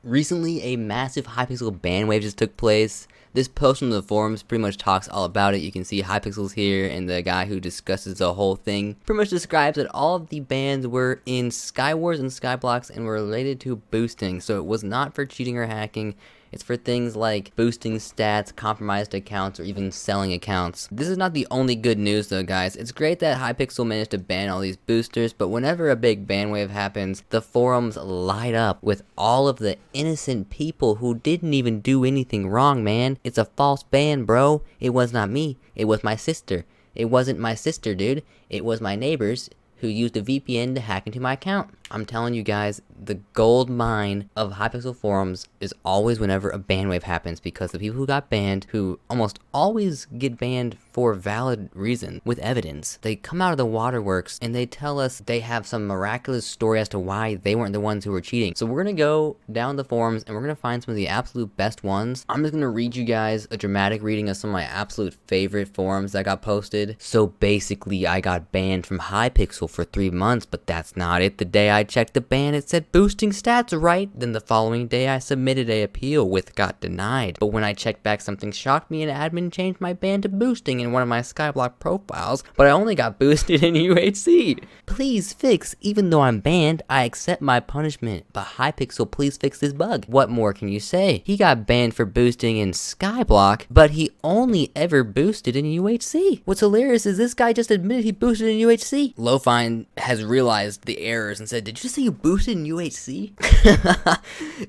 Recently, a massive Hypixel ban wave just took place. This post on the forums pretty much talks all about it. You can see Hypixel's here, and the guy who discusses the whole thing pretty much describes that all of the bans were in Skywars and Skyblocks and were related to boosting. So it was not for cheating or hacking. It's for things like boosting stats, compromised accounts, or even selling accounts. This is not the only good news though, guys. It's great that Hypixel managed to ban all these boosters, but whenever a big ban wave happens, the forums light up with all of the innocent people who didn't even do anything wrong, man. It's a false ban, bro. It was not me. It was my sister. It wasn't my sister, dude. It was my neighbors who used a VPN to hack into my account. I'm telling you guys, the gold mine of Hypixel forums is always whenever a ban wave happens, because the people who got banned, who almost always get banned for valid reason, with evidence, they come out of the waterworks and they tell us they have some miraculous story as to why they weren't the ones who were cheating. So we're gonna go down the forums and we're gonna find some of the absolute best ones. I'm just gonna read you guys a dramatic reading of some of my absolute favorite forums that got posted. So basically, I got banned from Hypixel for 3 months, but that's not it. The day I checked the ban, it said boosting stats right. Then the following day I submitted a appeal with got denied. But when I checked back, something shocked me and admin changed my ban to boosting in one of my Skyblock profiles, but I only got boosted in UHC. Please fix. Even though I'm banned, I accept my punishment. But Hypixel, please fix this bug. What more can you say? He got banned for boosting in Skyblock, but he only ever boosted in UHC. What's hilarious is this guy just admitted he boosted in UHC. Lofine has realized the errors and said, "Did you say you boosted in UHC?"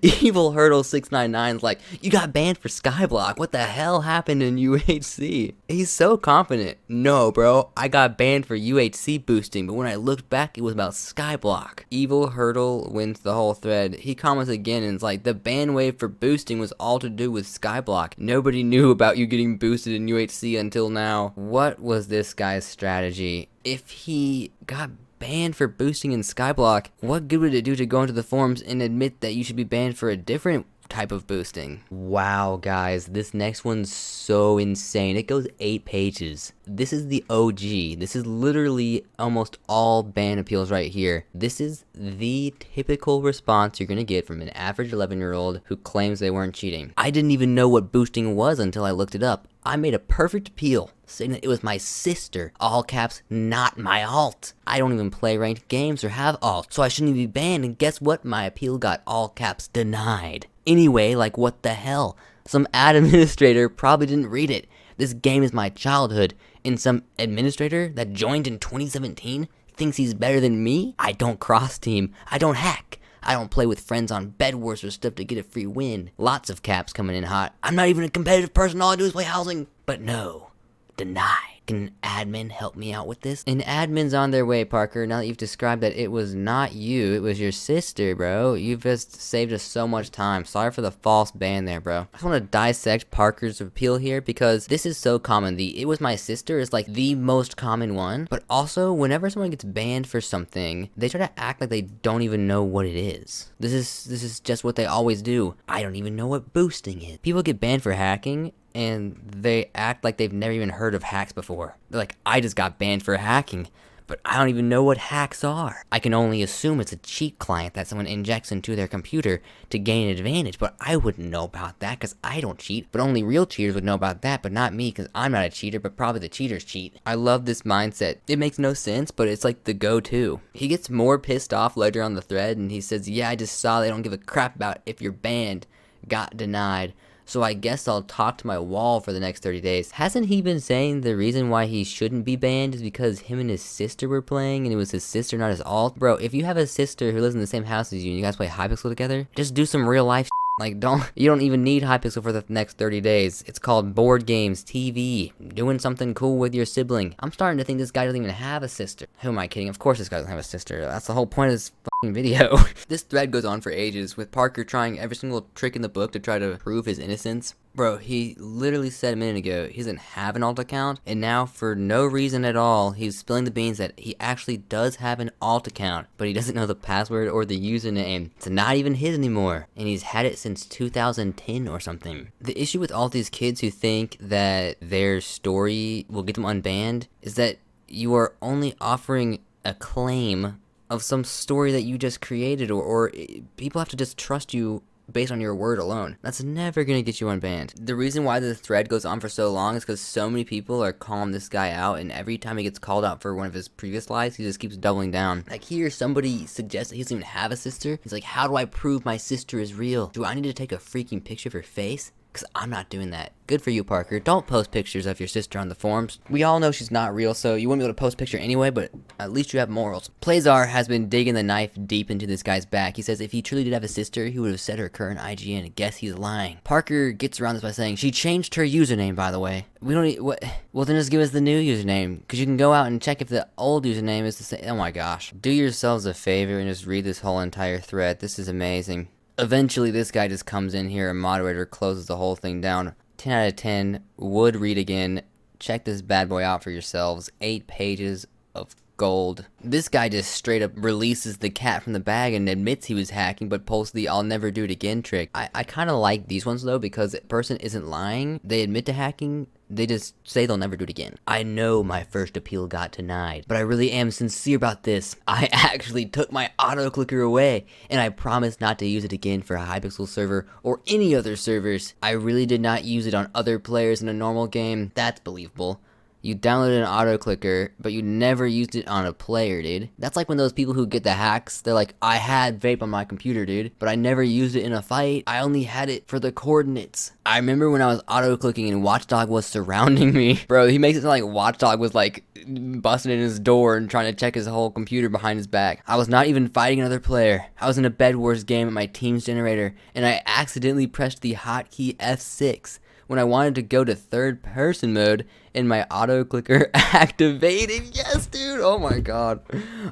Evil Hurdle 699's like, "You got banned for Skyblock. What the hell happened in UHC?" He's so confident. No, bro, I got banned for UHC boosting, but when I looked back, it was about Skyblock. Evil Hurdle wins the whole thread. He comments again and is like, "The ban wave for boosting was all to do with Skyblock. Nobody knew about you getting boosted in UHC until now." What was this guy's strategy? If he got banned for boosting in Skyblock, what good would it do to go into the forums and admit that you should be banned for a different type of boosting? Wow, guys, this next one's so insane. It goes 8 pages. This is the OG. This is literally almost all ban appeals right here. This is the typical response you're gonna get from an average 11-year-old who claims they weren't cheating. I didn't even know what boosting was until I looked it up. I made a perfect appeal, saying that it was my sister, all caps, not my alt. I don't even play ranked games or have alt, so I shouldn't be banned, and guess what? My appeal got all caps denied. Anyway, like, what the hell? Some ad administrator probably didn't read it. This game is my childhood, and some administrator that joined in 2017 thinks he's better than me? I don't cross team. I don't hack. I don't play with friends on Bed Wars or stuff to get a free win. Lots of caps coming in hot. I'm not even a competitive person, all I do is play housing. But no, deny. Can an admin help me out with this? An admin's on their way, Parker. Now that you've described that it was not you, it was your sister, bro. You've just saved us so much time. Sorry for the false ban there, bro. I just want to dissect Parker's appeal here because this is so common. The "it was my sister" is like the most common one. But also, whenever someone gets banned for something, they try to act like they don't even know what it is. This is just what they always do. I don't even know what boosting is. People get banned for hacking, and they act like they've never even heard of hacks before. They're like, "I just got banned for hacking, but I don't even know what hacks are. I can only assume it's a cheat client that someone injects into their computer to gain an advantage, but I wouldn't know about that because I don't cheat. But only real cheaters would know about that, but not me because I'm not a cheater, but probably the cheaters cheat." I love this mindset. It makes no sense, but it's like the go-to. He gets more pissed off later on the thread, and he says, "Yeah, I just saw they don't give a crap about if you're banned. Got denied. So I guess I'll talk to my wall for the next 30 days. Hasn't he been saying the reason why he shouldn't be banned is because him and his sister were playing and it was his sister, not his alt? Bro, if you have a sister who lives in the same house as you and you guys play Hypixel together, just do some real life Like, you don't even need Hypixel for the next 30 days. It's called board games, TV, doing something cool with your sibling. I'm starting to think this guy doesn't even have a sister. Who am I kidding? Of course this guy doesn't have a sister. That's the whole point of this fucking video. This thread goes on for ages, with Parker trying every single trick in the book to try to prove his innocence. Bro, he literally said a minute ago he doesn't have an alt account, and now for no reason at all, he's spilling the beans that he actually does have an alt account, but he doesn't know the password or the username. It's not even his anymore, and he's had it since 2010 or something. The issue with all these kids who think that their story will get them unbanned is that you are only offering a claim of some story that you just created, or people have to just trust you based on your word alone. That's never gonna get you unbanned. The reason why the thread goes on for so long is because so many people are calling this guy out, and every time he gets called out for one of his previous lies, he just keeps doubling down. Like here, somebody suggests that he doesn't even have a sister. He's like, how do I prove my sister is real? Do I need to take a freaking picture of her face? Because I'm not doing that. Good for you, Parker. Don't post pictures of your sister on the forums. We all know she's not real, so you wouldn't be able to post a picture anyway, but at least you have morals. Playzar has been digging the knife deep into this guy's back. He says if he truly did have a sister, he would have said her current IGN. Guess he's lying. Parker gets around this by saying, she changed her username, by the way. We don't need, what? Well, then just give us the new username, because you can go out and check if the old username is the same. Oh my gosh. Do yourselves a favor and just read this whole entire thread. This is amazing. Eventually, this guy just comes in here, and moderator closes the whole thing down. 10 out of 10, would read again. Check this bad boy out for yourselves. 8 pages of gold. This guy just straight up releases the cat from the bag and admits he was hacking, but posts the I'll never do it again trick. I kind of like these ones though, because the person isn't lying. They admit to hacking. They just say they'll never do it again. I know my first appeal got denied, but I really am sincere about this. I actually took my auto clicker away, and I promise not to use it again for a Hypixel server or any other servers. I really did not use it on other players in a normal game. That's believable. You downloaded an auto clicker, but you never used it on a player, dude. That's like when those people who get the hacks, they're like, I had vape on my computer, dude, but I never used it in a fight. I only had it for the coordinates. I remember when I was auto clicking and Watchdog was surrounding me. Bro, he makes it sound like Watchdog was like busting in his door and trying to check his whole computer behind his back. I was not even fighting another player. I was in a Bed Wars game at my team's generator, and I accidentally pressed the hotkey F6 when I wanted to go to third person mode, and my auto clicker activated. Yes, dude. Oh my god.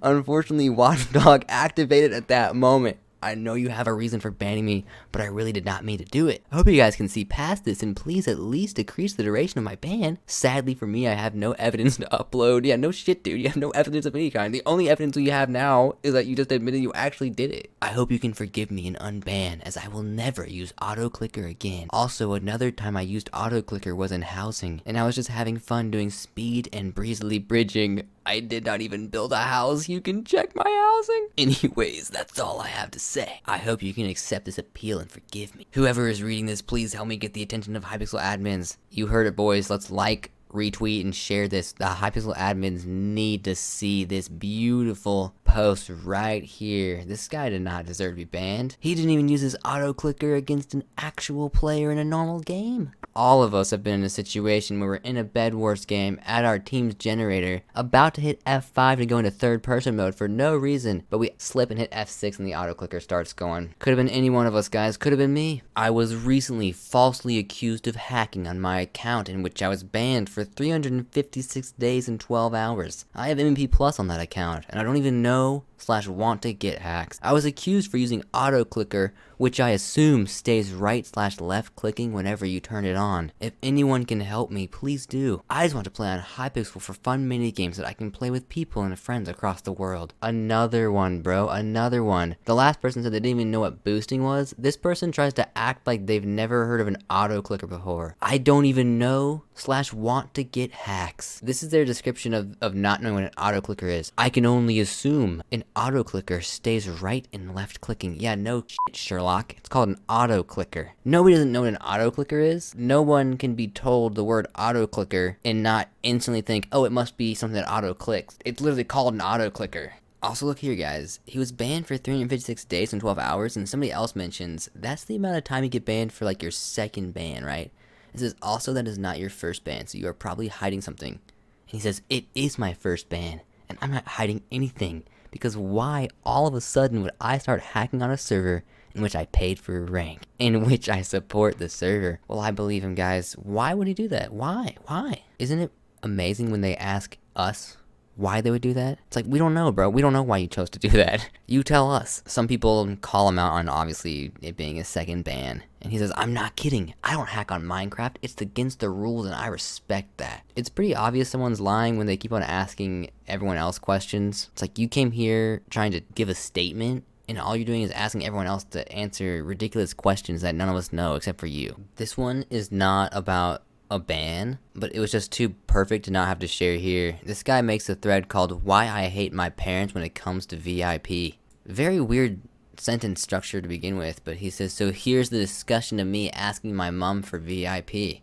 Unfortunately, Watchdog activated at that moment. I know you have a reason for banning me, but I really did not mean to do it. I hope you guys can see past this and please at least decrease the duration of my ban. Sadly for me, I have no evidence to upload. Yeah, no shit, dude. You have no evidence of any kind. The only evidence we have now is that you just admitted you actually did it. I hope you can forgive me and unban, as I will never use auto clicker again. Also, another time I used auto clicker was in housing, and I was just having fun doing speed and breezily bridging. I did not even build a house. You can check my housing. Anyways, that's all I have to say. I hope you can accept this appeal and forgive me. Whoever is reading this, please help me get the attention of Hypixel admins. You heard it, boys. Let's like, retweet, and share this. The Hypixel admins need to see this beautiful post right here. This guy did not deserve to be banned. He didn't even use his auto clicker against an actual player in a normal game. All of us have been in a situation where we're in a Bed Wars game at our team's generator, about to hit F5 to go into third person mode for no reason, but we slip and hit F6 and the auto clicker starts going. Could have been any one of us, guys. Could have been me. I was recently falsely accused of hacking on my account, in which I was banned for 356 days and 12 hours. I have MP Plus on that account, and I don't even know / want to get hacks. I was accused for using auto clicker, which I assume stays right / left clicking whenever you turn it on. If anyone can help me, please do. I just want to play on Hypixel for fun mini games that I can play with people and friends across the world. Another one, bro. Another one. The last person said they didn't even know what boosting was. This person tries to act like they've never heard of an auto clicker before. I don't even know / want to get hacks. This is their description of not knowing what an auto clicker is. I can only assume an auto clicker stays right and left clicking. Yeah, no shit, Sherlock. It's called an auto clicker. Nobody doesn't know what an auto clicker is. No one can be told the word auto clicker and not instantly think, oh, it must be something that auto clicks. It's literally called an auto clicker. Also, look here, guys. He was banned for 356 days and 12 hours, and somebody else mentions that's the amount of time you get banned for like your second ban, right? It says also that is not your first ban, so you are probably hiding something. And he says, it is my first ban, and I'm not hiding anything, because why all of a sudden would I start hacking on a server in which I paid for a rank, in which I support the server? Well, I believe him, guys. Why would he do that? Why? Why? Isn't it amazing when they ask us why they would do that? It's like, we don't know, bro. We don't know why you chose to do that. You tell us. Some people call him out on obviously it being a second ban. And he says, I'm not kidding. I don't hack on Minecraft. It's against the rules and I respect that. It's pretty obvious someone's lying when they keep on asking everyone else questions. It's like, you came here trying to give a statement, and all you're doing is asking everyone else to answer ridiculous questions that none of us know except for you. This one is not about a ban, but it was just too perfect to not have to share here. This guy makes a thread called Why I Hate My Parents When It Comes to VIP. Very weird sentence structure to begin with, but he says, so here's the discussion of me asking my mom for VIP.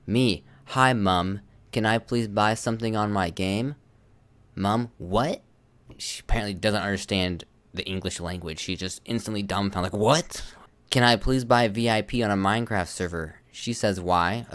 Me, hi mom, can I please buy something on my game? Mom, what? She apparently doesn't understand the English language. She's just instantly dumbfounded, like, what? Can I please buy VIP on a Minecraft server? She says, why?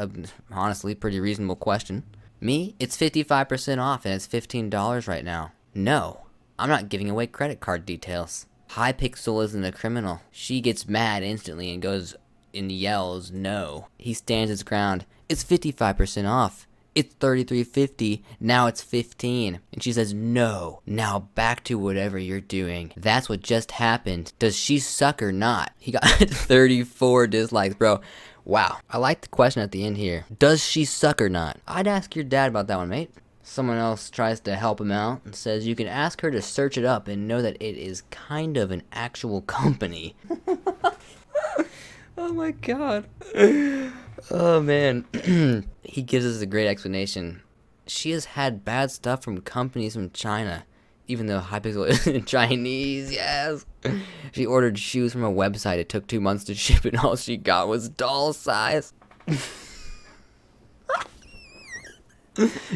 Honestly, pretty reasonable question. Me, it's 55% off and it's $15 right now. No, I'm not giving away credit card details. Hypixel isn't a criminal. She gets mad instantly and goes and yells, no. He stands his ground. It's 55% off. It's $33.50, now it's $15. And she says, no, now back to whatever you're doing. That's what just happened. Does she suck or not? He got 34 dislikes, bro. Wow. I like the question at the end here. Does she suck or not? I'd ask your dad about that one, mate. Someone else tries to help him out and says you can ask her to search it up and know that it is kind of an actual company. Oh my god. Oh man. He gives us a great explanation. She has had bad stuff from companies from China, even though Hypixel isn't Chinese, yes. She ordered shoes from a website. It took 2 months to ship and all she got was doll size.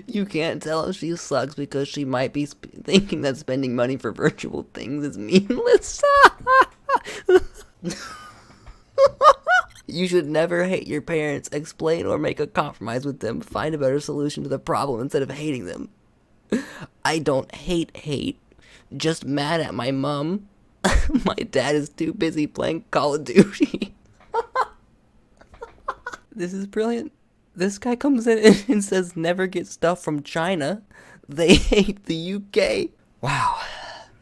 You can't tell if she sucks because she might be thinking that spending money for virtual things is meaningless. You should never hate your parents. Explain or make a compromise with them. Find a better solution to the problem instead of hating them. I don't hate. Just mad at my mom. My dad is too busy playing Call of Duty. This is brilliant. This guy comes in and says never get stuff from China. They hate the UK. Wow.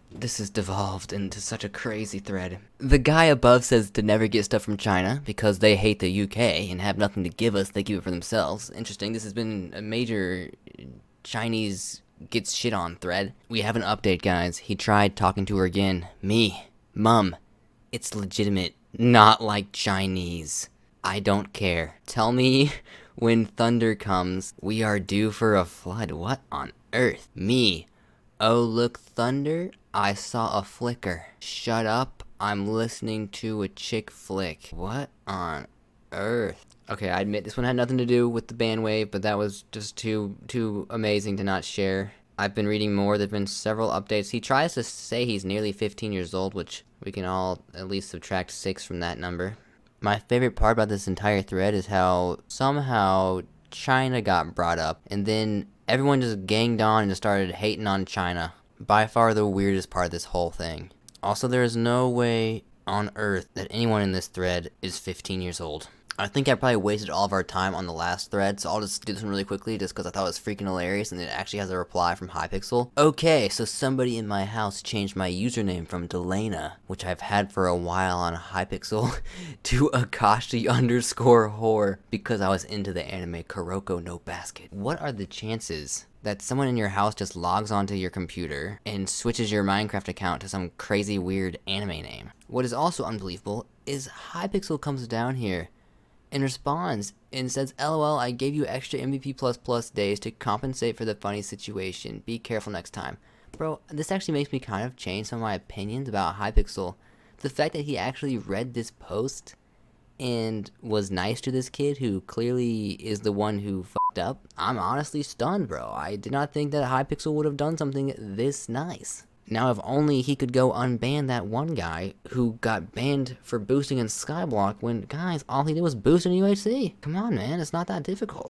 This has devolved into such a crazy thread. The guy above says to never get stuff from China because they hate the UK and have nothing to give us. They keep it for themselves. Interesting. This has been a major Chinese gets shit on thread. We have an update, guys. He tried talking to her again. Me. Mum. It's legitimate. Not like Chinese. I don't care. Tell me when thunder comes. We are due for a flood. What on earth? Me. Oh, look, thunder. I saw a flicker. Shut up. I'm listening to a chick flick. What on earth? Okay, I admit this one had nothing to do with the ban wave, but that was just too amazing to not share. I've been reading more. There've been several updates. He tries to say he's nearly 15 years old, which we can all at least subtract 6 from that number. My favorite part about this entire thread is how somehow China got brought up, and then everyone just ganged on and just started hating on China. By far the weirdest part of this whole thing. Also, there is no way on earth that anyone in this thread is 15 years old. I think I probably wasted all of our time on the last thread, so I'll just do this one really quickly just because I thought it was freaking hilarious, and it actually has a reply from Hypixel. Okay, so somebody in my house changed my username from Delana, which I've had for a while on Hypixel, to Akashi_whore because I was into the anime Kuroko no Basket. What are the chances that someone in your house just logs onto your computer and switches your Minecraft account to some crazy weird anime name? What is also unbelievable is Hypixel comes down here and responds and says, LOL, I gave you extra MVP++ days to compensate for the funny situation. Be careful next time. Bro, this actually makes me kind of change some of my opinions about Hypixel. The fact that he actually read this post and was nice to this kid who clearly is the one who fucked up, I'm honestly stunned, bro. I did not think that Hypixel would have done something this nice. Now, if only he could go unban that one guy who got banned for boosting in Skyblock when, guys, all he did was boost in UHC. Come on, man, it's not that difficult.